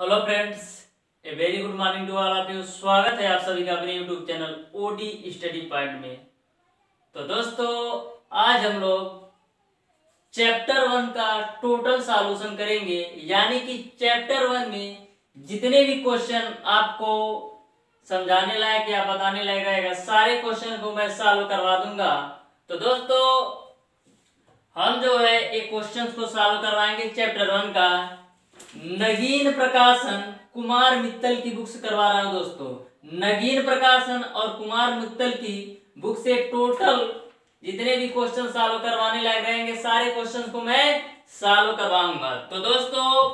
Hello friends, a very good morning to all of you. स्वागत है आप सभी का अपने YouTube channel OD study point में। तो दोस्तों, आज हम लोग चैप्टर 1 का टोटल सॉल्यूशन करेंगे, यानी कि चैप्टर 1 में जितने भी क्वेश्चन आपको समझाने लायक या बताने लायक रहेगा, सारे क्वेश्चन को मैं सॉल्व करवा दूंगा। तो दोस्तों, हम जो है एक क्वेश्चन को सॉल्व करवाएंगे चैप्टर 1 का। नगीन प्रकाशन कुमार मित्तल की बुक से करवा रहा हूं दोस्तों। नगीन प्रकाशन और कुमार मित्तल की बुक से टोटल जितने भी क्वेश्चन सॉल्व करवाने लायक रहेंगे, सारे क्वेश्चन को मैं सॉल्व करवाऊंगा। तो दोस्तों,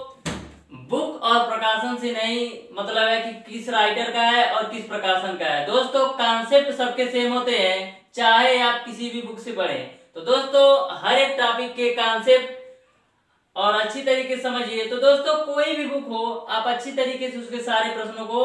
बुक और प्रकाशन से नहीं मतलब है कि किस राइटर का है और किस प्रकाशन का है। दोस्तों, कॉन्सेप्ट सबके सेम होते हैं, चाहे आप किसी भी बुक से पढ़ें। तो दोस्तों, हर एक टॉपिक के कॉन्सेप्ट और अच्छी तरीके से समझिए। तो दोस्तों, कोई भी बुक हो, आप अच्छी तरीके से उसके सारे प्रश्नों को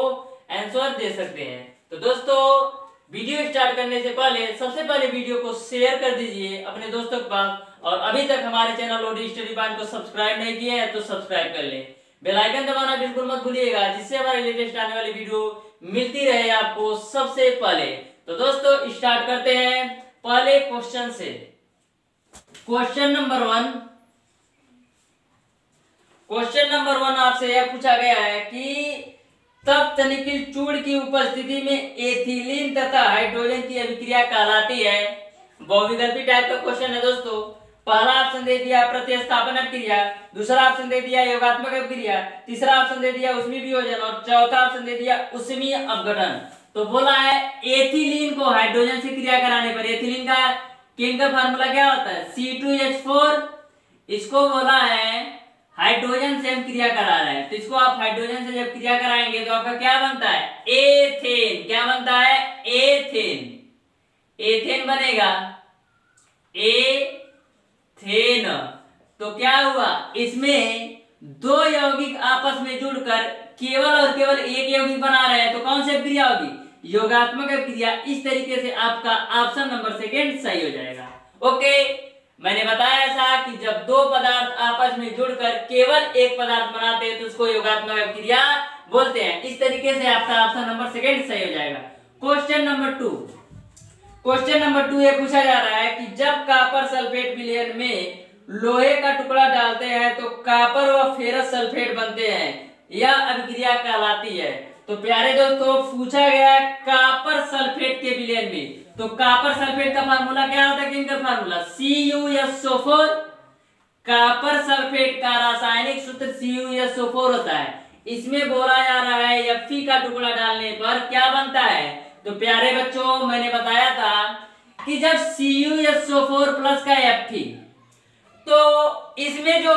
आंसर दे सकते हैं। तो दोस्तों, वीडियो स्टार्ट करने से पहले सबसे पहले वीडियो को शेयर कर दीजिए अपने दोस्तों के पास, और अभी तक हमारे चैनल ओडी स्टडी पॉइंट को सब्सक्राइब नहीं किया है तो सब्सक्राइब कर लें। बेल आइकन दबाना बिल्कुल मत भूलिएगा, जिससे हमारे लेटेस्ट आने वाली वीडियो मिलती रहे आपको सबसे पहले। तो दोस्तों, स्टार्ट करते हैं पहले क्वेश्चन से। क्वेश्चन नंबर 1 आपसे यह पूछा गया है कि तप्त निकिल चूर्ण की उपस्थिति में एथिलीन तथा हाइड्रोजन की अभिक्रिया कहलाती है। बहुविकल्पी टाइप का क्वेश्चन है दोस्तों। पहला ऑप्शन दे दिया प्रतिस्थापन अभिक्रिया, दूसरा ऑप्शन दे दिया योगात्मक अभिक्रिया, तीसरा ऑप्शन दे दिया ऊष्मीय वियोजन और चौथा ऑप्शन दे दिया ऊष्मीय अपघटन। तो बोला है एथिलीन को हाइड्रोजन से क्रिया कराने पर, एथिलीन का केमिकल फार्मूला क्या होता है? C2H4। इसको बोला है हाइड्रोजन से हम क्रिया करा रहे हैं, तो इसको आप हाइड्रोजन से जब क्रिया कराएंगे तो आपका क्या बनता है? एथेन। क्या बनता है? एथेन। एथेन बनेगा, एथेन। तो क्या हुआ? इसमें दो यौगिक आपस में जुड़कर केवल और केवल एक यौगिक बना रहे हैं, तो कौन सी अभिक्रिया होगी? योगात्मक अभिक्रिया। इस तरीके से आपका ऑप्शन नंबर सेकंड सही हो जाएगा। ओके, मैंने बताया ऐसा कि जब दो पदार्थ आपस में जुड़कर केवल एक पदार्थ बनाते हैं तो उसको योगात्मक अभिक्रिया बोलते हैं। इस तरीके से आपका ऑप्शन नंबर सेकंड सही हो जाएगा। क्वेश्चन नंबर 2 ये पूछा जा रहा है कि जब कॉपर सल्फेट विलयन में लोहे का टुकड़ा डालते हैं तो कॉपर व फेरस सल्फेट बनते हैं, यह अभिक्रिया कहलाती है। तो प्यारे दोस्तों, पूछा गया कॉपर सल्फेट के विलयन में, तो कॉपर सल्फेट का फार्मूला क्या होता है? Chemical formula CuSO4। Copper sulphate का रासायनिक सूत्र CuSO4 होता है। इसमें बोला जा रहा है Fe का टुकड़ा डालने पर क्या बनता है? तो प्यारे बच्चों, मैंने बताया था कि जब CuSO4 प्लस का Fe, तो इसमें जो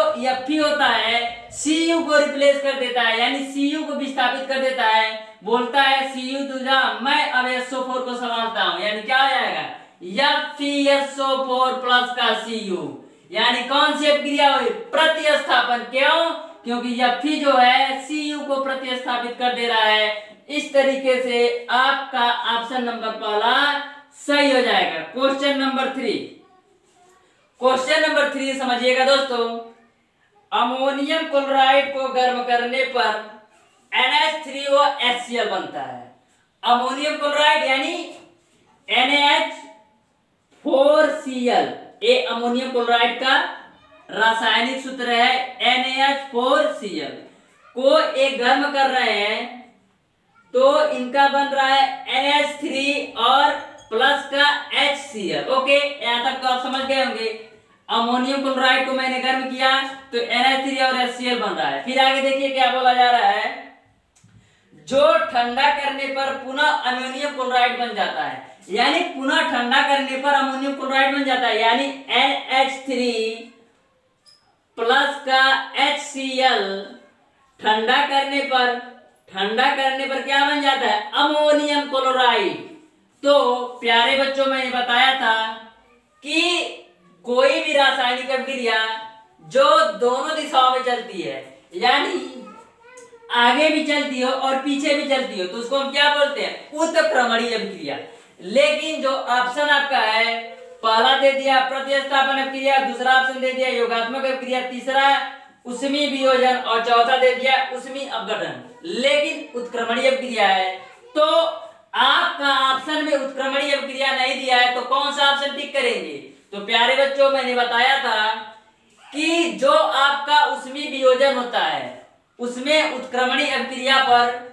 Fe होता है Cu को रिप्लेस कर देता है, यानी Cu को विस्थापित कर देता है। बोलता है Cu तू जा, मैं अब SO4 को संभालता हूं, यानी क्या हो जाएगा? FeSO4 प्लस का Cu, यानी कौन सी अभिक्रिया हुई? प्रतिस्थापन। क्यों? क्योंकि Fe जो है Cu को प्रतिस्थापित कर दे रहा है। इस तरीके से आपका ऑप्शन नंबर पहला सही हो जाएगा। क्वेश्चन नंबर 3 समझिएगा दोस्तों। अमोनियम क्लोराइड को गर्म करने पर NH3O HCl बनता है। अमोनियम क्लोराइड यानी NaH4Cl, ये अमोनियम क्लोराइड का रासायनिक सूत्र है। NaH4Cl को एक गर्म कर रहे हैं तो इनका बन रहा है NH3 और प्लस का HCl। ओके, यहां तक तो आप समझ गए होंगे। अमोनियम क्लोराइड को मैंने गर्म किया तो NH3 और HCl बन रहा है। फिर आगे देखिए क्या बोला जा रहा है, जो ठंडा करने पर पुनः अमोनियम क्लोराइड बन जाता है, यानी पुनः ठंडा करने पर अमोनियम क्लोराइड बन जाता है, यानी NH3 प्लस का HCl ठंडा करने पर क्या बन जाता है? Ammonium chloride. तो प्यारे बच्चों, मैंने बताया था कि कोई भी रासायनिक अभिक्रिया जो दोनों दिशाओं में चलती है, यानी आगे भी चलती हो और पीछे भी चलती हो, तो उसको हम क्या बोलते हैं? उत्क्रमणीय अभिक्रिया। लेकिन जो ऑप्शन आपका है, पहला दे दिया प्रतिस्थापन अभिक्रिया, दूसरा ऑप्शन दे दिया योगात्मक अभिक्रिया, तीसरा उसमी वियोजन और चौथा दे दिया उसमी अपघटन, लेकिन उत्क्रमणीय अभिक्रिया है। तो आपका ऑप्शन में उत्क्रमणीय अभिक्रिया नहीं दिया है, तो कौन सा ऑप्शन टिक करेंगे? तो प्यारे बच्चों, मैंने बताया था कि जो आपका उसमी वियोजन होता है उसमें उत्क्रमणीय अभिक्रिया पर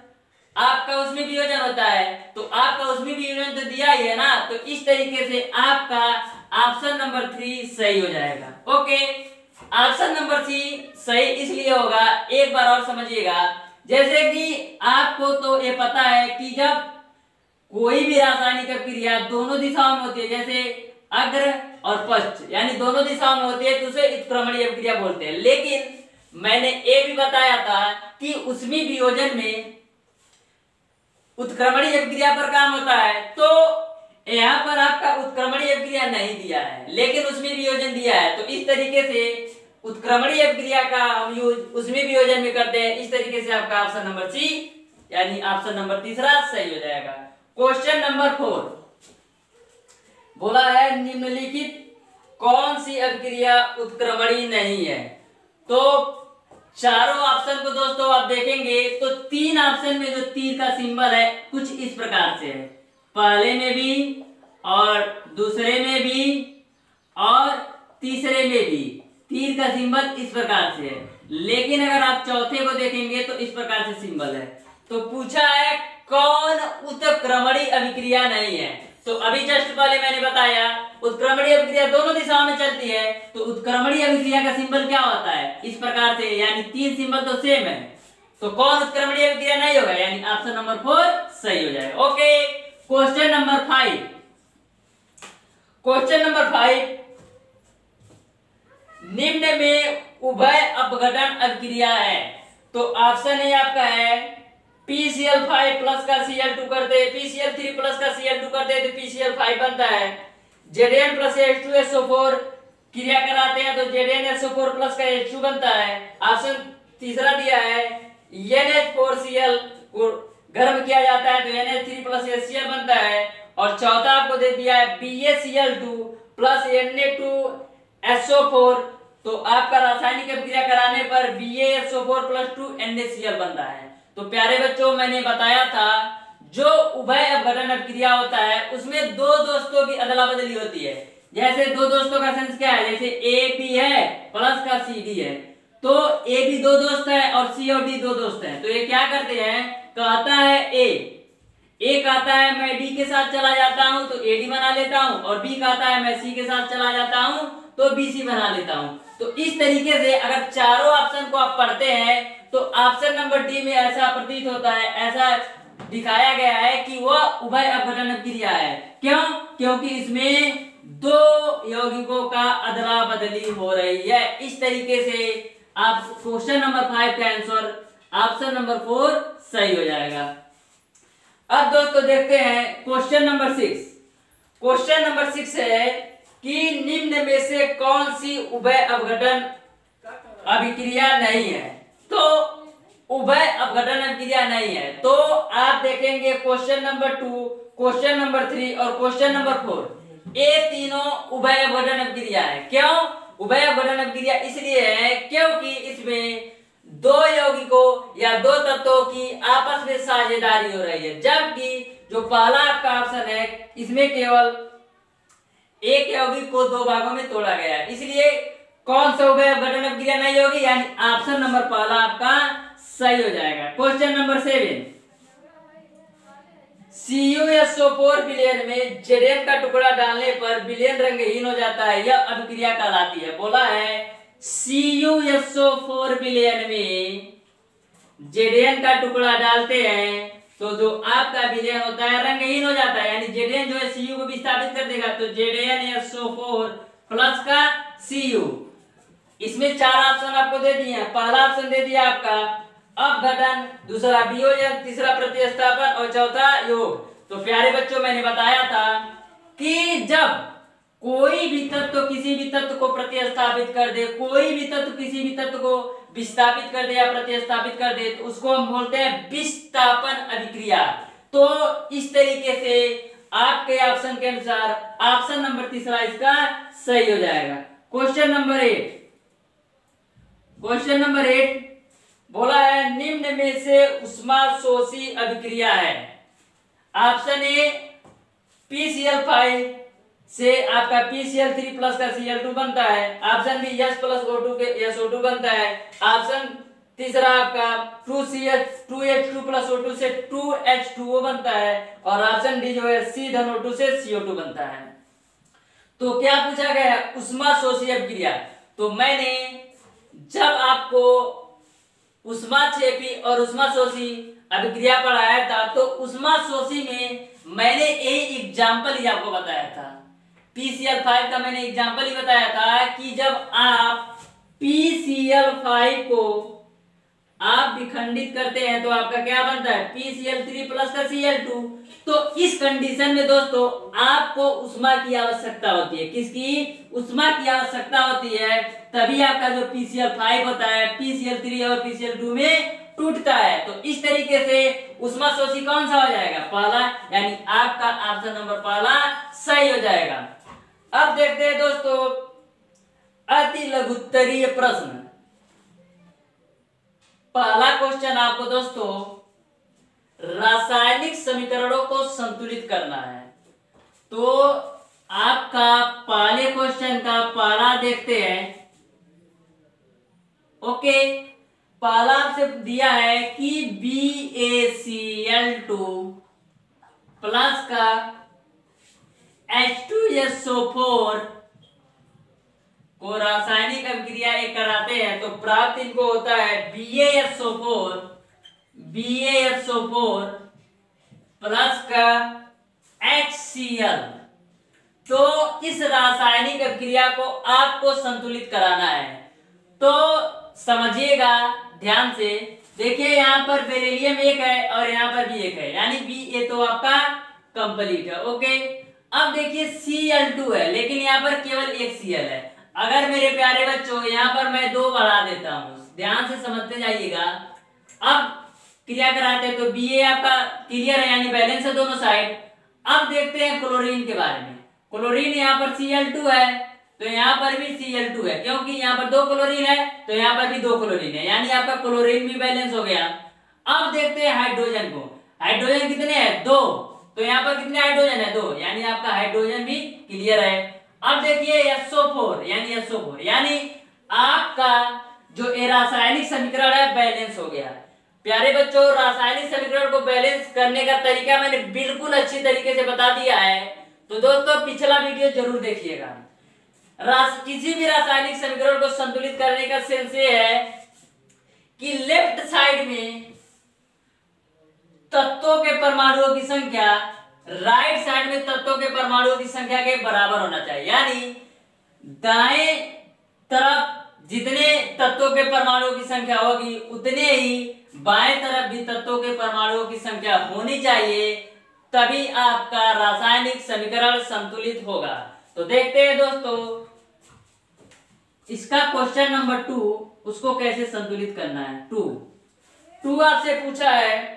आपका उसमें वियोजन होता है, तो आपका उसमें वियोजन तो दिया ही है ना, तो इस तरीके से आपका ऑप्शन नंबर 3 सही हो जाएगा। ओके, ऑप्शन नंबर 3 सही इसलिए होगा, एक बार और समझिएगा। जैसे कि आपको तो ये पता है कि जब कोई भी रासायनिक अभिक्रिया दोनों दिशाओं में होती है, जैसे अग्र और पश्च यानी दोनों दिशाओं में होती है, तो उसे उत्क्रमणीय अभिक्रिया बोलते हैं। लेकिन मैंने ये भी बताया था कि उसमें वियोजन में उत्क्रमणीय अभिक्रिया पर काम होता है, तो यहाँ पर आपका उत्क्रमणीय अभिक्रिया नहीं दिया है लेकिन उसमें वियोजन दिया है, तो इस तरीके से उत्क्रमणीय अभिक्रिया का हम यूज उसमें वियोजन में करते हैं। इस तरीके से आपका ऑप्शन नंबर सी यानी ऑप्शन नंबर 3 सही हो जाएगा। क्वेश्चन नंबर 4 बोला है निम्नलिखित कौन सी अभिक्रिया उत्क्रमणीय नहीं है? तो चारों ऑप्शन को दोस्तों आप देखेंगे तो 3 ऑप्शन में जो तीर का सिंबल है कुछ इस प्रकार से है, पहले में भी और दूसरे में भी और तीसरे में भी तीर का सिंबल इस प्रकार से है, लेकिन अगर आप चौथे को देखेंगे तो इस प्रकार से सिंबल है। तो पूछा है कौन उत्क्रमणीय अभिक्रिया नहीं है? तो अभी जस्ट पहले मैंने बताया उत्क्रमणीय अभिक्रिया दोनों दिशाओं में चलती है, तो उत्क्रमणीय अभिक्रिया का सिंबल क्या होता है? इस प्रकार से, यानी 3 सिंबल तो सेम है, तो कौन उत्क्रमणीय अभिक्रिया नहीं होगा? यानी ऑप्शन नंबर 4 सही हो जाएगा। Okay, question number 5। Question number 5, निम्न में उभय अपघटन अभिक्रिया है। तो ऑप्शन ए आपका है PCl5 प्लस का Cl2 करते, PCl3 प्लस का Cl2 करते तो PCl5 बनता है। Zn प्लस H2SO4 क्रिया कराते हैं तो ZnSO4 प्लस का H2 बनता है। ऑप्शन तीसरा दिया है NH4Cl को गर्म किया जाता है तो NH3 प्लस HCl बनता है। और चौथा आपको दे दिया है BaCl2 प्लस Na2SO4, तो आपका रासायनिक अभिक्रिया कराने पर BaSO4 प्लस 2 NaCl बनता है। तो प्यारे बच्चों, मैंने बताया था जो उभय अपघटन अभिक्रिया होता है उसमें दो दोस्तों की अदला बदली होती है। जैसे दो दोस्तों का सेंस क्या है, जैसे AB है प्लस का CD है, तो AB दो दोस्त है और C और D दो दोस्त है, तो ये क्या करते हैं, कहता है A कहता है मैं D के साथ चला जाता हूं तो AD बना लेता हूं, और B कहता है मैं C के साथ चला जाता हूं तो BC बना लेता हूं। तो इस तरीके से अगर चारों ऑप्शन को आप पढ़ते हैं तो ऑप्शन नंबर डी में ऐसा प्रतीत होता है, ऐसा दिखाया गया है कि वह उभय अपघटन अभिक्रिया है। क्यों? क्योंकि इसमें दो यौगिकों का अदला बदली हो रही है। इस तरीके से आप क्वेश्चन नंबर 5 का आंसर ऑप्शन नंबर 4 सही हो जाएगा। अब दोस्तों देखते हैं क्वेश्चन नंबर 6। क्वेश्चन नंबर 6 है कि निम्न में से कौन सी उभय अपघटन अभिक्रिया नहीं है? तो उभय अपघटन अभिक्रिया नहीं है, तो आप देखेंगे क्वेश्चन नंबर 2, क्वेश्चन नंबर 3 और क्वेश्चन नंबर 4, ये तीनों उभय अपघटन अभिक्रिया है। क्यों उभय अपघटन अभिक्रिया? इसलिए है क्योंकि इसमें दो यौगिकों या दो तत्वों की आपस में साझेदारी हो रही है, जबकि जो पहला आपका ऑप्शन है इसमें केवल एक यौगिक को दो भागों में तोड़ा गया है, इसलिए कौन सा उभय अपघटन अभिक्रिया नहीं होगी, यानी ऑप्शन नंबर पहला आपका सही हो जाएगा। क्वेश्चन नंबर 7, CuSO4 विलयन में Zn का टुकड़ा डालने पर विलयन रंगहीन हो जाता है, यह अभिक्रिया कहलाती है। बोला है CuSO4 विलयन में Zn का टुकड़ा डालते हैं तो जो आपका विलयन होता है रंगहीन हो जाता है, यानी Zn जो है Cu को विस्थापित कर देगा, तो ZnSO4 प्लस का Cu। इसमें 4 ऑप्शन आपको दे दिए हैं। पहला ऑप्शन दे दिया आपका अपघटन, दूसरा वियोजन, तीसरा प्रतिस्थापन और चौथा योग। तो प्यारे बच्चों, मैंने बताया था कि जब कोई भी तत्व किसी भी तत्व को प्रतिस्थापित कर दे, कोई भी तत्व किसी भी तत्व को विस्थापित कर दे या प्रतिस्थापित कर दे, तो उसको हम बोलते हैं विस्थापन अभिक्रिया। तो इस तरीके से आपके ऑप्शन के अनुसार ऑप्शन नंबर तीसरा इसका सही हो जाएगा। क्वेश्चन नंबर 8, क्वेश्चन नंबर 8 बोला है निम्न में से उष्माशोषी अभिक्रिया है। ऑप्शन ए PCl5 से आपका PCl3 प्लस का Cl2 बनता है। Option B H plus O2 के SO2 बनता है। ऑप्शन तीसरा आपका 2H2 प्लस O2 से 2H2O बनता है। और ऑप्शन डी जो है C धन O2 से CO2 बनता है। तो क्या पूछा गया है? उष्माशोषी अभिक्रिया। तो मैंने जब आपको उष्माक्षेपी और उष्माशोषी अभिक्रिया पढ़ाया था तो उष्माशोषी में मैंने एक एग्जाम्पल ही आपको बताया था। PCl5 का मैंने एग्जाम्पल ही बताया था कि जब आप PCl5 को आप विखंडित करते हैं तो आपका क्या बनता है? PCl3 प्लस का Cl2। तो इस कंडीशन में दोस्तों आपको उष्मा की आवश्यकता होती है। किसकी? उष्मा की आवश्यकता होती है, तभी आपका जो PCl5 होता है PCl3 और PCl2 में टूटता है। तो इस तरीके से उष्माशोषी कौन सा हो जाएगा? पहला, यानी आपका ऑप्शन नंबर पहला सही हो जाएगा। अब देखते हैं दोस्तों अति लघुत्तरीय प्रश्न। पहला क्वेश्चन आपको दोस्तों रासायनिक समीकरणों को संतुलित करना है। तो आपका पहले क्वेश्चन का पहला देखते हैं। ओके, पहला आपसे दिया है कि BaCl2 प्लस का H2SO4 को रासायनिक अभिक्रिया एक कराते हैं तो प्राप्त इनको होता है BaSO4 प्लस का HCl। तो इस रासायनिक अभिक्रिया को आपको संतुलित कराना है। तो समझिएगा ध्यान से, देखिए यहाँ पर बेरिलियम एक है और यहाँ पर भी एक है, यानी Ba तो आपका कंप्लीट है। ओके, अब देखिए Cl2 है लेकिन यहाँ पर केवल एक Cl है। अगर मेरे प्यारे बच्चों यहाँ पर मैं 2 बढ़ा देता हूँ, ध्यान से समझते जाइएगा। अब क्रिया कराते हैं तो Ba आपका क्लियर है, यानी बैलेंस है दोनों साइड। अब देखते हैं क्लोरीन के बारे में। क्लोरीन यहाँ पर Cl2 है तो यहाँ पर भी Cl2 है, क्योंकि यहाँ पर 2 क्लोरीन है तो यहाँ पर भी 2 क्लोरीन है, यानी आपका क्लोरीन भी बैलेंस हो गया। अब देखते हैं हाइड्रोजन को। हाइड्रोजन कितने हैं? 2। तो यहाँ पर कितने हाइड्रोजन है? 2, यानी आपका हाइड्रोजन भी क्लियर है। अब देखिए SO4 यानी आपका जो रासायनिक समीकरण है बैलेंस हो गया। प्यारे बच्चों, रासायनिक समीकरण को बैलेंस करने का तरीका मैंने बिल्कुल अच्छी तरीके से बता दिया है। तो दोस्तों पिछला वीडियो जरूर देखिएगा। किसी भी रासायनिक समीकरण को संतुलित करने का सेंस ये है कि लेफ्ट साइड में तत्वों के परमाणुओं की संख्या राइट साइड में तत्वों के परमाणुओं की संख्या के बराबर होना चाहिए, यानी दाएं तरफ जितने तत्वों के परमाणुओं की संख्या होगी उतने ही बाएं तरफ भी तत्वों के परमाणुओं की संख्या होनी चाहिए, तभी आपका रासायनिक समीकरण संतुलित होगा। तो देखते हैं दोस्तों इसका क्वेश्चन नंबर 2, उसको कैसे संतुलित करना है। 2 आपसे पूछा है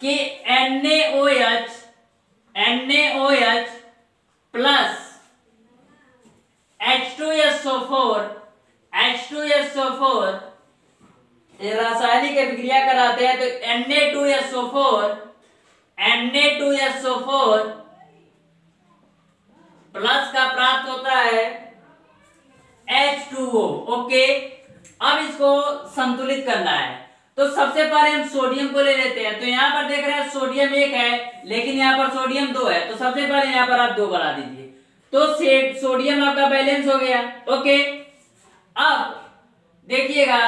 कि NaOH प्लस H2SO4 ये रासायनिक अभिक्रिया कराते हैं तो Na2SO4 प्लस का प्राप्त होता है H2O। ओके, अब इसको संतुलित करना है तो सबसे पहले हम सोडियम को ले लेते हैं। तो यहाँ पर देख रहे हैं सोडियम 1 है लेकिन यहाँ पर सोडियम 2 है, तो सबसे पहले यहाँ पर आप 2 बढ़ा दीजिए तो सोडियम आपका बैलेंस हो गया। ओके, अब देखिएगा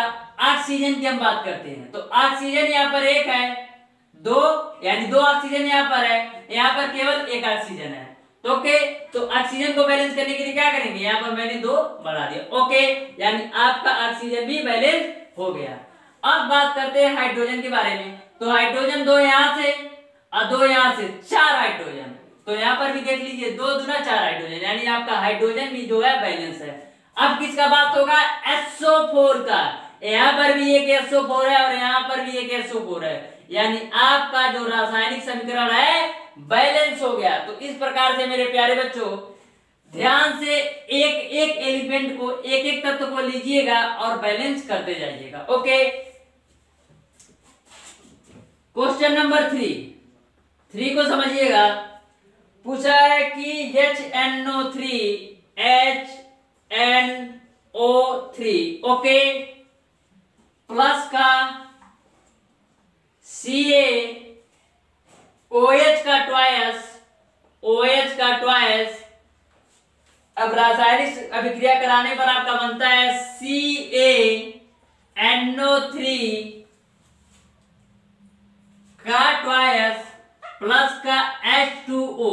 ऑक्सीजन की हम बात करते हैं तो ऑक्सीजन यहाँ पर 1 है, 2 यानी 2 ऑक्सीजन यहाँ पर है, यहाँ पर केवल 1 ऑक्सीजन है। तो ओके, तो ऑक्सीजन को बैलेंस करने के लिए क्या करेंगे? यहाँ पर मैंने 2 बढ़ा दिया। ओके, यानी आपका ऑक्सीजन भी बैलेंस हो गया। अब बात करते हैं हाइड्रोजन के बारे में। तो हाइड्रोजन 2 यहाँ से और 2 यहाँ से, 4 हाइड्रोजन। तो यहाँ पर भी देख लीजिए 2 दूना 4 हाइड्रोजन, यानी आपका हाइड्रोजन भी जो है बैलेंस है। अब किसका बात होगा? SO4 का। यहाँ पर भी एक SO4 है और यहाँ पर भी एक SO4 है, यानी आपका जो रासायनिक समीकरण है बैलेंस हो गया। तो इस प्रकार से मेरे प्यारे बच्चों ध्यान से एक एक एलिमेंट को, एक एक तत्व को लीजिएगा और बैलेंस करते जाइएगा। ओके, क्वेश्चन नंबर 3 को समझिएगा। पूछा है कि HNO3 ओके, प्लस का CaOH का ट्वाइस, अब रासायनिक अभिक्रिया कराने पर आपका बनता है CaNO3 का ट्वाइस प्लस का H2O।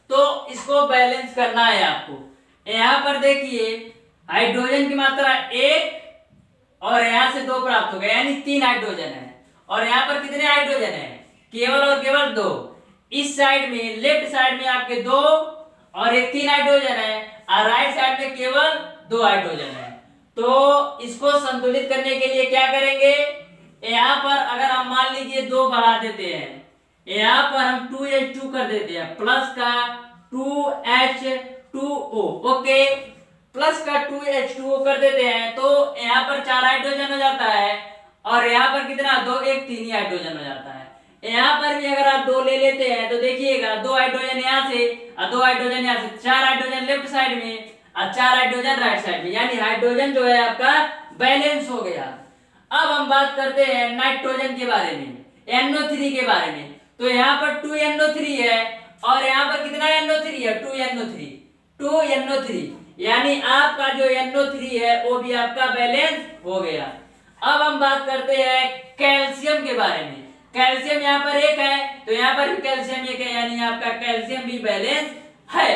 तो इसको बैलेंस करना है आपको। यहां पर देखिए हाइड्रोजन की मात्रा 1 और यहां से 2 प्राप्त हो गया, यानी 3 हाइड्रोजन है। और यहां पर कितने हाइड्रोजन है? केवल और केवल 2। इस साइड में, लेफ्ट साइड में आपके 2 और एक 3 हाइड्रोजन है, और राइट साइड में केवल 2 हाइड्रोजन है। तो इसको संतुलित करने के लिए क्या करेंगे? यहां पर अगर हम मान लीजिए 2 बढ़ा देते हैं, यहां पर हम 2H2 कर देते हैं, प्लस का 2H2O ओके, प्लस का 2H2O कर देते हैं, तो यहां पर 4 हाइड्रोजन हो जाता है। और यहां पर कितना? 2 1 3 ही हाइड्रोजन हो जाता है। यहां पर भी अगर आप 2 ले लेते हैं तो देखिएगा 2 हाइड्रोजन यहां से और 2 हाइड्रोजन यहां से, 4 हाइड्रोजन लेफ्ट साइड में और 4 हाइड्रोजन राइट साइड में, यानी हाइड्रोजन जो है आपका बैलेंस हो गया। अब हम बात करते हैं नाइट्रोजन के बारे में, NO3 के बारे में। तो यहाँ पर 2NO3 है और यहाँ पर कितना NO3 है? 2NO3, यानी आपका जो NO3 है वो भी आपका बैलेंस हो गया। अब हम बात करते हैं कैल्शियम के बारे में। कैल्शियम यहाँ पर 1 है, तो यहाँ पर भी कैल्शियम 1 है, यानी आपका कैल्शियम भी बैलेंस है।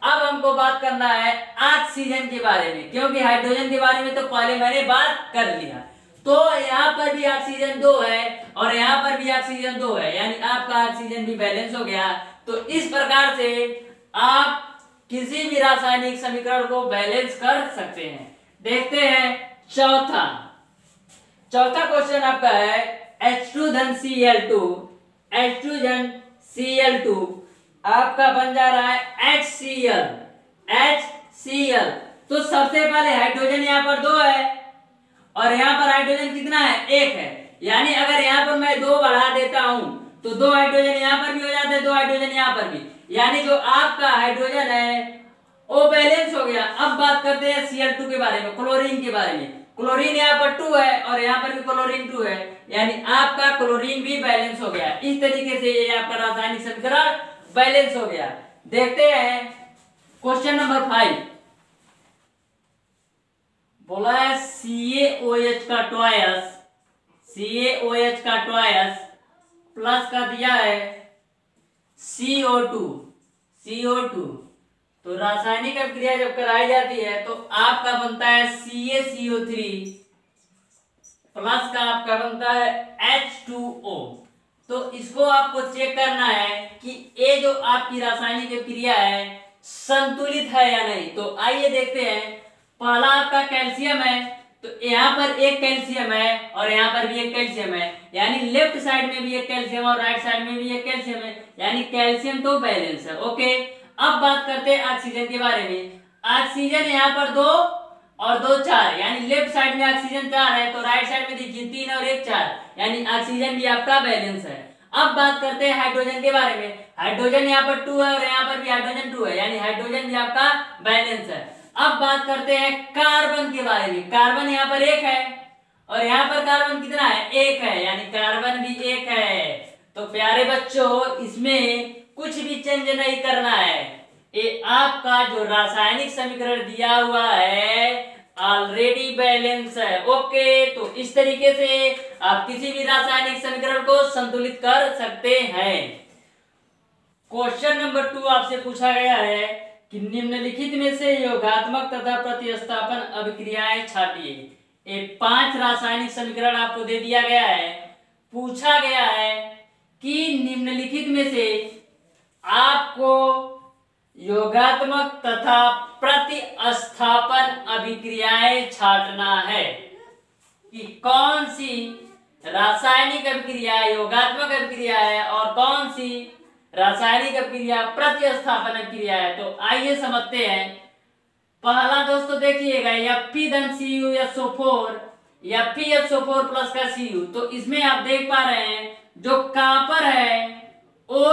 अब हमको बात करना है ऑक्सीजन के बारे में, क्योंकि हाइड्रोजन के बारे में तो पहले मैंने बात कर लिया। तो यहाँ पर भी ऑक्सीजन 2 है और यहाँ पर भी ऑक्सीजन 2 है, यानी आपका ऑक्सीजन भी बैलेंस हो गया। तो इस प्रकार से आप किसी भी रासायनिक समीकरण को बैलेंस कर सकते हैं। देखते हैं चौथा क्वेश्चन आपका है H2 धन Cl2 आपका बन जा रहा है HCl। तो सबसे पहले हाइड्रोजन यहाँ पर 2 है और यहाँ पर हाइड्रोजन कितना है? 1 है, यानी अगर यहाँ पर मैं 2 बढ़ा देता हूं तो 2 हाइड्रोजन यहाँ पर भी हो जाते हैं, 2 हाइड्रोजन यहाँ पर भी, यानी जो आपका हाइड्रोजन है वो बैलेंस हो गया। अब बात करते हैं Cl2 के बारे में, क्लोरीन के बारे में। क्लोरीन यहाँ पर 2 है और यहाँ पर भी क्लोरीन 2 है, यानी आपका क्लोरीन भी बैलेंस हो गया। इस तरीके से ये आपका रासायनिक समीकरण बैलेंस हो गया। देखते हैं क्वेश्चन नंबर 5। बोला है CaOH का ट्वाइस प्लस का दिया है CO2। तो रासायनिक अभिक्रिया जब कराई जाती है तो आपका बनता है CaCO3 प्लस का आपका बनता है H2O। तो इसको आपको चेक करना है कि ये जो आपकी रासायनिक अभिक्रिया है संतुलित है या नहीं। तो आइए देखते हैं। पहला आपका कैल्शियम है, तो यहाँ पर एक कैल्शियम है और यहाँ पर भी एक कैल्शियम है, यानी लेफ्ट साइड में भी एक कैल्शियम और राइट साइड में भी एक कैल्शियम है, यानी कैल्शियम तो बैलेंस है। ओके, अब बात करते हैं ऑक्सीजन के बारे में। ऑक्सीजन यहाँ पर 2 और 2 4, यानी लेफ्ट साइड में ऑक्सीजन 4 है, तो राइट साइड में देखिए 3 और 1 4, यानी ऑक्सीजन भी आपका बैलेंस है। अब बात करते हैं हाइड्रोजन के बारे में। हाइड्रोजन यहाँ पर 2 है और यहाँ पर भी हाइड्रोजन 2 है, यानी हाइड्रोजन भी आपका बैलेंस है। अब बात करते हैं कार्बन के बारे में। कार्बन यहाँ पर 1 है और यहाँ पर कार्बन कितना है? 1 है, यानी कार्बन भी 1 है। तो प्यारे बच्चों, इसमें कुछ भी चेंज नहीं करना है, ये आपका जो रासायनिक समीकरण दिया हुआ है ऑलरेडी बैलेंस है। ओके, तो इस तरीके से आप किसी भी रासायनिक समीकरण को संतुलित कर सकते हैं। क्वेश्चन नंबर 2 आपसे पूछा गया है कि निम्नलिखित में से योगात्मक तथा प्रतिस्थापन अभिक्रियाएं छाटिए। ये 5 रासायनिक समीकरण आपको दे दिया गया है। पूछा गया है कि निम्नलिखित में से आपको योगात्मक तथा प्रतिस्थापन अभिक्रियाएं छाटना है कि कौन सी रासायनिक अभिक्रिया योगात्मक अभिक्रिया है और कौन सी रासायनिक अभिक्रिया प्रतिस्थापन अभिक्रिया है। तो आइए समझते हैं। पहला दोस्तों देखिएगा Fe3CuSO4 Fe2SO4 प्लस का Cu। तो इसमें आप देख पा रहे हैं जो कॉपर है वो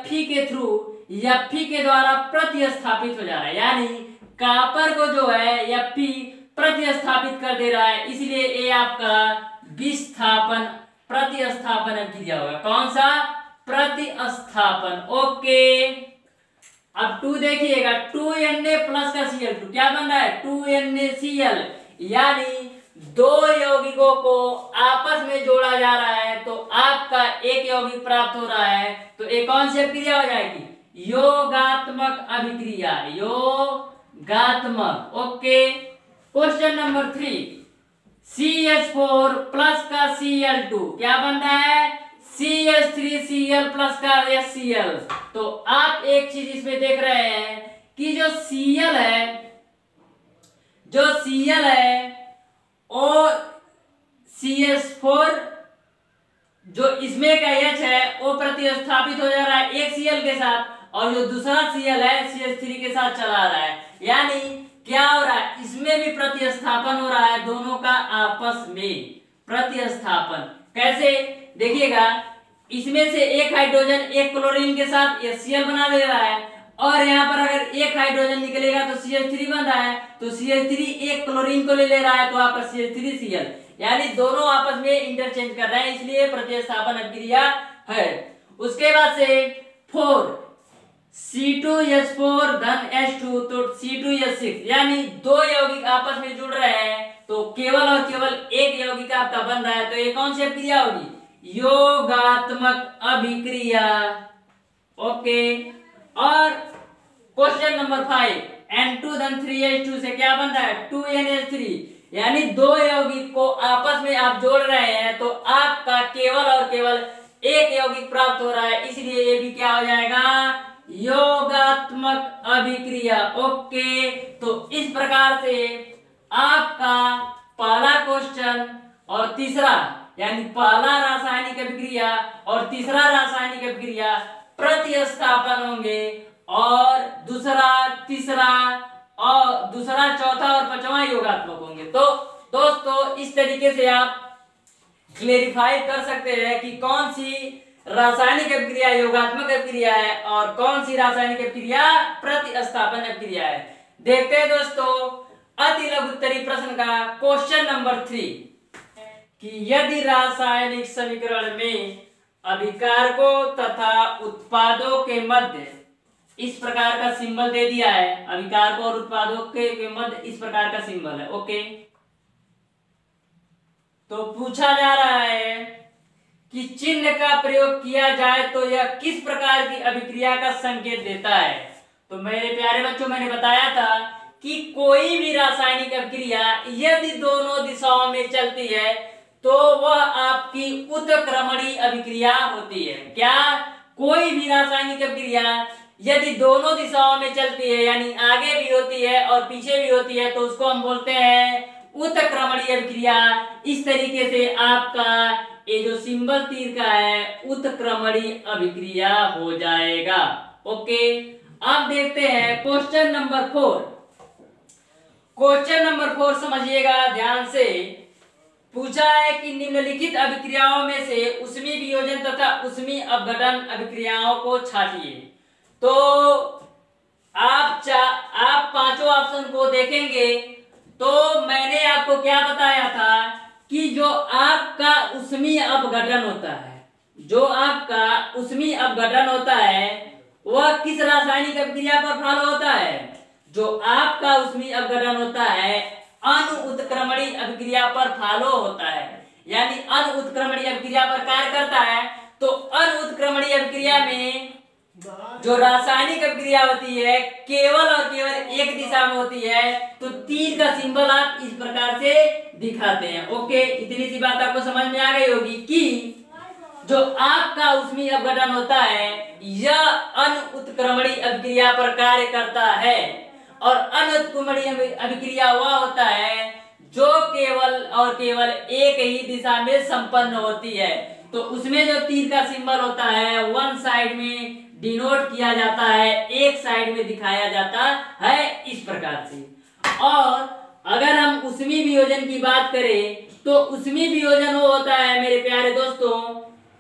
Fe के थ्रू Fe के द्वारा प्रतिस्थापित हो जा रहा है, यानी कॉपर को जो है Fe प्रतिस्थापित कर दे रहा है, इसलिए ये आपका विस्थापन प्रतिस्थापन अभिक्रिया होगा। कौन सा? प्रतिस्थापन। ओके, अब 2 देखिएगा 2Na प्लस का Cl2 क्या बन रहा है? 2NaCl, यानी दो यौगिकों को आपस में जोड़ा जा रहा है तो आपका एक यौगिक प्राप्त हो रहा है। तो एक कौन सी अभिक्रिया हो जाएगी? योगात्मक अभिक्रिया, योगात्मक। Okay, question number 3, CH4 plus का Cl2 क्या बन रहा है? CH3Cl प्लस का HCl। तो आप एक चीज इसमें देख रहे हैं कि जो Cl है और CH4 जो इसमें का H है वो प्रतिस्थापित हो जा रहा है एक Cl के साथ, और जो दूसरा Cl है CH3 के साथ चला रहा है, यानी क्या हो रहा है? इसमें भी प्रतिस्थापन हो रहा है, दोनों का आपस में प्रतिस्थापन। कैसे? देखिएगा, इसमें से एक हाइड्रोजन एक क्लोरीन के साथ HCl बना दे रहा है, और यहाँ पर अगर एक हाइड्रोजन निकलेगा तो CH3 बन रहा है, तो CH3 एक क्लोरीन को ले रहा है तो आपका CH3Cl, यानी दोनों आपस में इंटरचेंज कर रहे हैं, इसलिए प्रतिस्थापन अभिक्रिया है। उसके बाद से 4 C2H4 धन H2 तो C2H6, यानी दो यौगिक आपस में जुड़ रहे हैं तो केवल और केवल एक यौगिक आपका बन रहा है। तो ये कौन सी अभिक्रिया होगी? योगात्मक अभिक्रिया। ओके, और क्वेश्चन नंबर 5, N2 धन 3H2 से क्या बन रहा है? 2NH3, यानी दो यौगिक को आपस में आप जोड़ रहे हैं तो आपका केवल और केवल एक यौगिक प्राप्त हो रहा है, इसलिए ये भी क्या हो जाएगा? योगात्मक अभिक्रिया। ओके, तो इस प्रकार से आपका पहला क्वेश्चन और तीसरा, यानी पहला रासायनिक अभिक्रिया और तीसरा रासायनिक अभिक्रिया प्रतिस्थापन होंगे, और दूसरा, तीसरा और दूसरा, चौथा और पांचवा योगात्मक होंगे। तो दोस्तों इस तरीके से आप क्लेरिफाई कर सकते हैं कि कौन सी रासायनिक अभिक्रिया योगात्मक अभिक्रिया है और कौन सी रासायनिक अभिक्रिया प्रतिस्थापन अभिक्रिया है। देखते हैं दोस्तों अति लघु उत्तरीय प्रश्न का क्वेश्चन नंबर 3 कि यदि रासायनिक समीकरण में अभिकारकों तथा उत्पादों के मध्य इस प्रकार का सिंबल दे दिया है, अभिकारकों और उत्पादों के मध्य इस प्रकार का सिंबल है। ओके, तो पूछा जा रहा है कि चिन्ह का प्रयोग किया जाए तो यह किस प्रकार की अभिक्रिया का संकेत देता है। तो मेरे प्यारे बच्चों, मैंने बताया था कि कोई भी रासायनिक अभिक्रिया यदि दोनों दिशाओं में चलती है तो वह आपकी उत्क्रमणीय अभिक्रिया होती है। क्या? कोई भी रासायनिक अभिक्रिया यदि दोनों दिशाओं में चलती है, यानी आगे भी होती है और पीछे भी होती है, तो उसको हम बोलते हैं उत्क्रमणीय अभिक्रिया। इस तरीके से आपका ये जो सिंबल तीर का है उत्क्रमणीय अभिक्रिया हो जाएगा। ओके, अब देखते हैं क्वेश्चन नंबर 4। क्वेश्चन नंबर 4 समझिएगा ध्यान से। पूछा है कि निम्नलिखित अभिक्रियाओं में से ऊष्मीय वियोजन तथा ऊष्मीय अपघटन अभिक्रियाओं को छांटिए। तो आप पांचों ऑप्शन को देखेंगे तो मैंने आपको क्या बताया था कि जो आपका ऊष्मीय अपघटन होता है, जो आपका ऊष्मीय अपघटन होता है वह किस रासायनिक अभिक्रिया पर फॉलो होता है? जो आपका ऊष्मीय अपघटन होता है अनुत्क्रमणीय अभिक्रिया पर फॉलो होता है, यानी अनुत्क्रमणीय अभिक्रिया पर कार्य करता है। तो अनुत्क्रमणीय अभिक्रिया में जो रासायनिक अभिक्रिया होती है केवल और केवल एक दिशा में होती है, तो तीर का सिंबल आप इस प्रकार से दिखाते हैं। ओके, इतनी सी बात आपको समझ में आ गई होगी कि जो आपका ऊष्मीय अपघटन होता है यह अनुत्क्रमणीय अभिक्रिया पर कार्य करता है, और अनुत्क्रमणीय अभिक्रिया वह होता है जो केवल और केवल एक ही दिशा में संपन्न होती है। तो उसमें जो तीर का सिंबल होता है वन साइड में डिनोट किया जाता है, एक साइड में दिखाया जाता है इस प्रकार से। और अगर हम उसमी वियोजन की बात करें तो उसमी वियोजन वो होता है मेरे प्यारे दोस्तों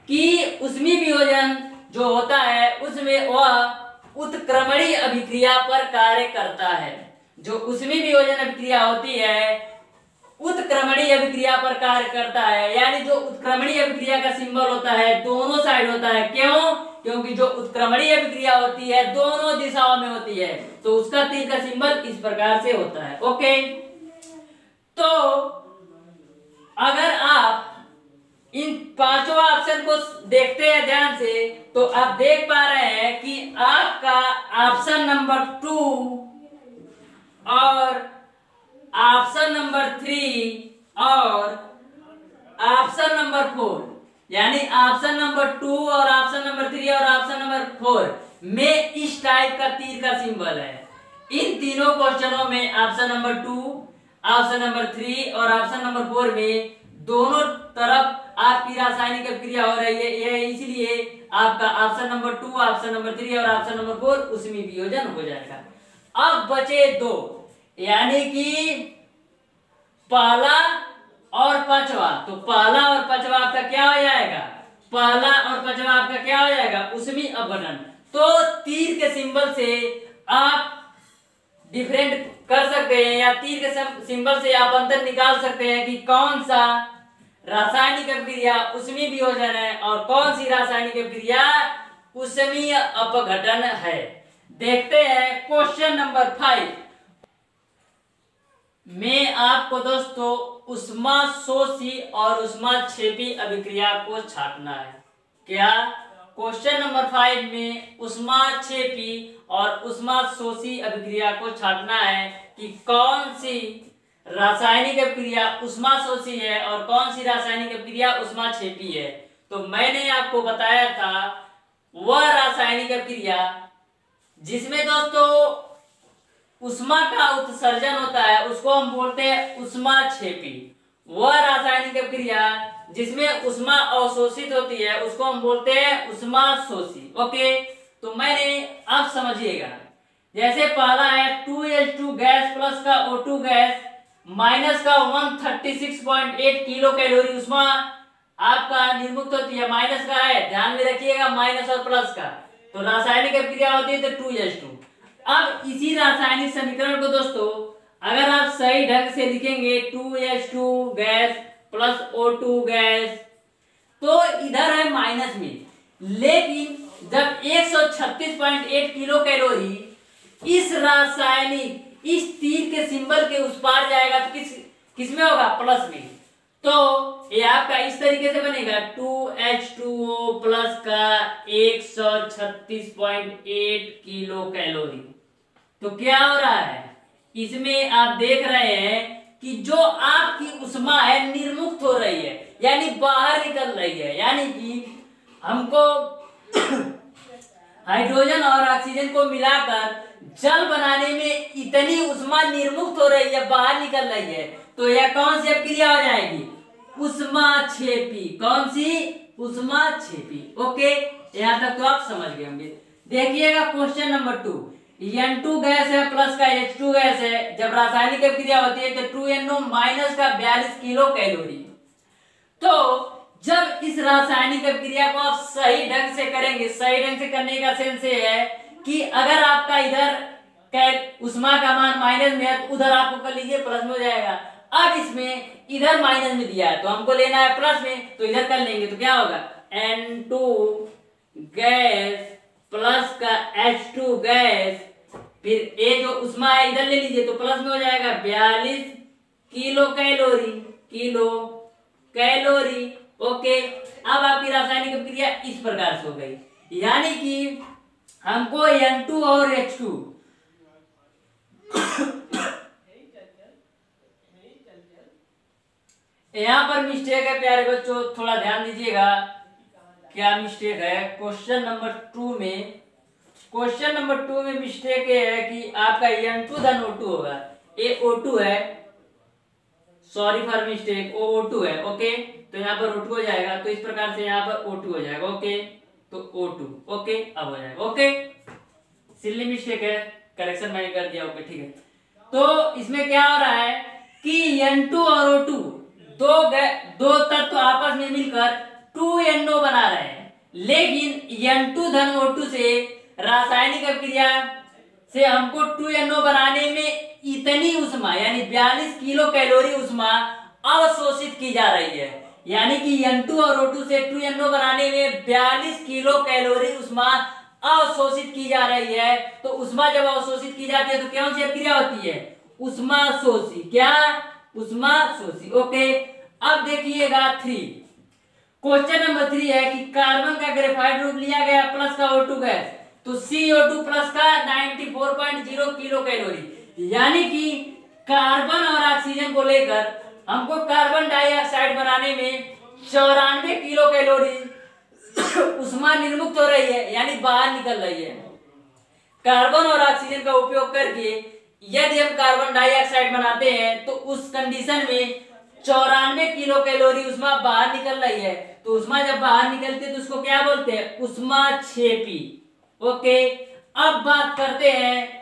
कि उसमी वियोजन जो होता है उसमें वह उत्क्रमणीय अभिक्रिया पर कार्य करता है। जो उसमी वियोजन अभिक्रिया होती है उत्क्रमणीय अभिक्रिया पर कार्य करता है, यानी जो उत्क्रमणीय अभिक्रिया का सिंबल होता है दोनों साइड होता है। क्यों? क्योंकि जो उत्क्रमणीय अभिक्रिया होती है दोनों दिशाओं में होती है, तो उसका तीर का सिंबल इस प्रकार से होता है। ओके, तो अगर आप इन पांचों ऑप्शन को देखते हैं ध्यान से तो आप देख पा रहे हैं कि आपका ऑप्शन नंबर 2 और ऑप्शन नंबर 3 और ऑप्शन नंबर 4, यानी ऑप्शन नंबर 2 और ऑप्शन नंबर 3 और ऑप्शन नंबर 4 में इस टाइप का तीर का सिंबल है। इन तीनों क्वेश्चनों में ऑप्शन नंबर 2, ऑप्शन नंबर 3 और ऑप्शन नंबर 4 में दोनों तरफ आपकी रासायनिक अभिक्रिया हो रही है, यह इसलिए आपका ऑप्शन नंबर 2, ऑप्शन नंबर 3 और ऑप्शन नंबर 4 उसमें वियोजन हो जाएगा। अब बचे दो, यानी कि पहला और पांचवा। तो पहला और पांचवा आपका क्या हो जाएगा? पहला और पांचवा आपका क्या हो जाएगा? उसमें अपघटन। तो तीर के सिंबल से आप डिफरेंट कर सकते हैं या तीर के सिंबल से आप अंतर निकाल सकते हैं कि कौन सा रासायनिक अभिक्रिया उसमें वियोजन है और कौन सी रासायनिक अभिक्रिया उसमें अपघटन है। देखते हैं क्वेश्चन नंबर 5 में आपको दोस्तों ऊष्माशोषी और ऊष्माक्षेपी अभिक्रिया को छांटना है। क्या? क्वेश्चन नंबर 5 में ऊष्माक्षेपी और ऊष्माशोषी अभिक्रिया को छांटना है कि कौन सी रासायनिक अभिक्रिया ऊष्माशोषी है और कौन सी रासायनिक अभिक्रिया ऊष्माक्षेपी है। तो मैंने आपको बताया था वह रासायनिक अभिक्रिया जिसमें दोस्तों उष्मा का उत्सर्जन होता है उसको हम बोलते हैं ऊष्माक्षेपी। वह रासायनिक अभिक्रिया जिसमें उष्मा अवशोषित होती है उसको हम बोलते हैं उष्माशोषी। ओके, तो मैंने आप समझिएगा, जैसे पहला है 2H2 गैस प्लस का O2 गैस माइनस का 136.8 किलो कैलोरी उष्मा आपका निर्मुक्त होती है, माइनस का है, ध्यान में रखिएगा माइनस और प्लस का। तो रासायनिक अभिक्रिया होती है तो 2H2। अब इसी रासायनिक समीकरण को दोस्तों अगर आप सही ढंग से लिखेंगे 2H2 gas plus O2 gas तो इधर है माइनस में, लेकिन जब 136.8 किलो कैलोरी इस रासायनिक इस तीर के सिंबल के उस पार जाएगा तो किस में होगा? प्लस में। तो ये आपका इस तरीके से बनेगा 2H2O प्लस का 136.8 किलो कैलोरी। तो क्या हो रहा है इसमें? आप देख रहे हैं कि जो आपकी उष्मा है निर्मुक्त हो रही है, यानी बाहर निकल रही है, यानी कि हमको हाइड्रोजन और ऑक्सीजन को मिलाकर जल बनाने में इतनी उष्मा निर्मुक्त हो रही है, बाहर निकल रही है, तो यह कौन सी अभिक्रिया हो जाएगी? उष्माक्षेपी। कौन सी? उष्माक्षेपी। ओके, यहाँ तक तो आप समझ गए होंगे। देखिएगा क्वेश्चन नंबर 2, N2 गैस है प्लस का H2 गैस है, जब रासायनिक अभिक्रिया होती है तो 2NO माइनस का 42 किलो कैलोरी। तो जब इस रासायनिक अभिक्रिया को आप सही ढंग से करेंगे, सही ढंग से करने का सेंस ये है कि अगर आपका इधर उष्मा का मान माइनस में है तो उधर आपको कर लीजिए प्लस में हो जाएगा। अब इसमें इधर माइनस में दिया है तो हमको लेना है प्लस में, तो इधर कर लेंगे तो क्या होगा? N2 गैस प्लस का H2 गैस, फिर ये जो उष्मा है इधर ले लीजिए तो प्लस में हो जाएगा 42 kilo calorie. Kilo calorie. Okay, अब आपकी रासायनिक अभिक्रिया इस प्रकार से हो गई, यानी कि हमको N2 और H2 यहाँ पर मिस्टेक है प्यारे बच्चों, थोड़ा ध्यान दीजिएगा क्या मिस्टेक है। क्वेश्चन नंबर 2 में मिस्टेक ये है कि आपका N2 धन O2 होगा, ये O2 है, सॉरी फॉर मिस्टेक, O2 है। ओके, तो यहाँ पर O2 हो जाएगा, तो इस प्रकार से यहाँ पर O2 हो जाएगा। ओके, तो O2। ओके, अब हो जाएगा। ओके, सिली मिस्टेक है, करेक्शन मैंने कर दिया। ओके, ठीक है। तो इसमें क्या हो रहा है कि N2 और O2 दो तत्व आपस में मिलकर 2NO बना रहे हैं, लेकिन N2 धन O2 से रासायनिक अभिक्रिया से हमको 2NO बनाने में इतनी उष्मा यानी 42 किलो कैलोरी उष्मा अवशोषित की जा रही है। यानी कि N2 और O2 से 2NO बनाने में 42 किलो कैलोरी उष्मा अवशोषित की जा रही है। तो उष्मा जब अवशोषित की जाती है तो कौन सी अभिक्रिया होती है? उष्मा शोषी। क्या? उष्मा शोषी। ओके, अब देखिएगा 3, क्वेश्चन नंबर 3 है कि कार्बन का ग्रेफाइट ग्रुप लिया गया प्लस का O2 गैस, तो CO2 प्लस का 94.0 किलो कैलोरी। यानी कि कार्बन और ऑक्सीजन को लेकर हमको कार्बन डाइऑक्साइड बनाने में 94 किलो कैलोरी उष्मा निर्मुक्त हो रही है, यानी बाहर निकल रही है। कार्बन और ऑक्सीजन का उपयोग करके यदि हम कार्बन डाइऑक्साइड बनाते हैं तो उस कंडीशन में 94 किलो कैलोरी उष्मा बाहर निकल रही है। तो उष्मा जब बाहर निकलती है तो उसको क्या बोलते हैं? उष्मा क्षेपी। ओके, अब बात करते हैं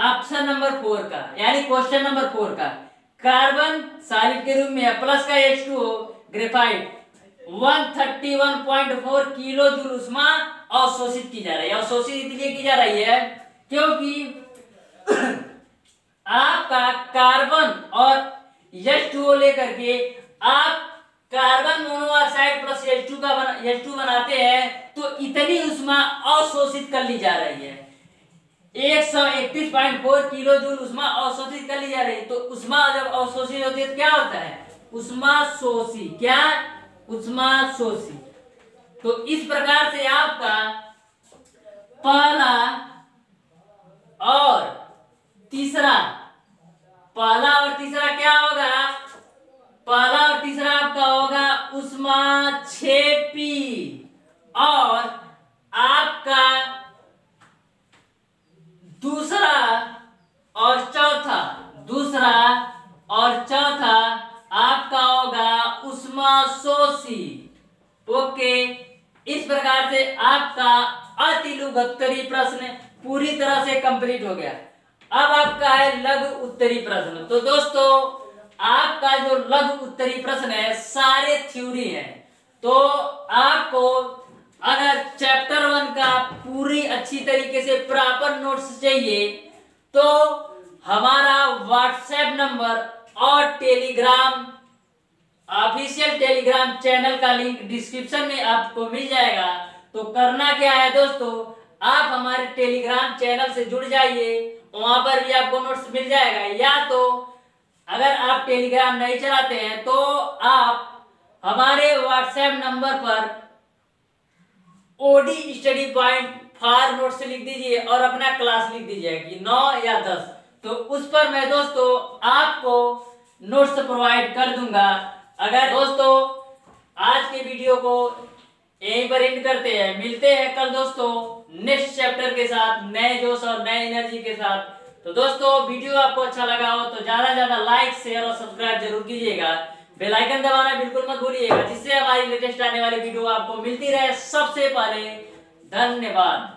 ऑप्शन नंबर 4 का, यानी क्वेश्चन नंबर 4 का। कार्बन सॉलिड के रूप में है, प्लस का H2O, ग्रेफाइट 131.4 किलो जूल उष्मा अवशोषित की जा रही है। अवशोषित इसलिए की जा रही है क्योंकि आपका कार्बन और H2O लेकर के आप कार्बन मोनोऑक्साइड प्लस H2 बनाते हैं तो इतनी उष्मा अवशोषित कर ली जा रही है। 131.4 किलो जूल उष्मा अवशोषित कर ली जा रही है। तो उष्मा जब अवशोषित होती है तो क्या होता है? उष्मा शोषी। क्या? उष्मा शोषी। तो इस प्रकार से आपका पहला और तीसरा क्या होगा? पहला और तीसरा आपका होगा उष्मा क्षेपी, और आपका दूसरा और चौथा आपका होगा उष्मा शोषी। ओके, इस प्रकार से आपका अतिलघु प्रश्न पूरी तरह से कंप्लीट हो गया। अब आपका है लघु उत्तरी प्रश्न। तो दोस्तों, आपका जो लघु उत्तरी प्रश्न है सारे थ्योरी है। तो आपको अगर चैप्टर 1 का पूरी अच्छी तरीके से प्रॉपर नोट्स चाहिए तो हमारा व्हाट्सएप नंबर और टेलीग्राम ऑफिशियल टेलीग्राम चैनल का लिंक डिस्क्रिप्शन में आपको मिल जाएगा। तो करना क्या है दोस्तों, आप हमारे टेलीग्राम चैनल से जुड़ जाइए, वहां पर भी आपको नोट्स मिल जाएगा। या तो अगर आप टेलीग्राम नहीं चलाते हैं तो आप हमारे व्हाट्सएप नंबर पर OD study point for notes लिख दीजिए और अपना क्लास लिख दीजिए कि 9 या 10, तो उस पर मैं दोस्तों आपको नोट्स प्रोवाइड कर दूंगा। अगर दोस्तों आज के वीडियो को यहीं पर एंड करते हैं, मिलते हैं कल दोस्तों नेक्स्ट चैप्टर के साथ, नए जोश और नए एनर्जी के साथ। तो दोस्तों वीडियो आपको अच्छा लगा हो तो ज्यादा से ज्यादा लाइक शेयर और सब्सक्राइब जरूर कीजिएगा। बेल आइकन दबाना बिल्कुल मत भूलिएगा, जिससे हमारी लेटेस्ट आने वाली वीडियो आपको मिलती रहे सबसे पहले। धन्यवाद।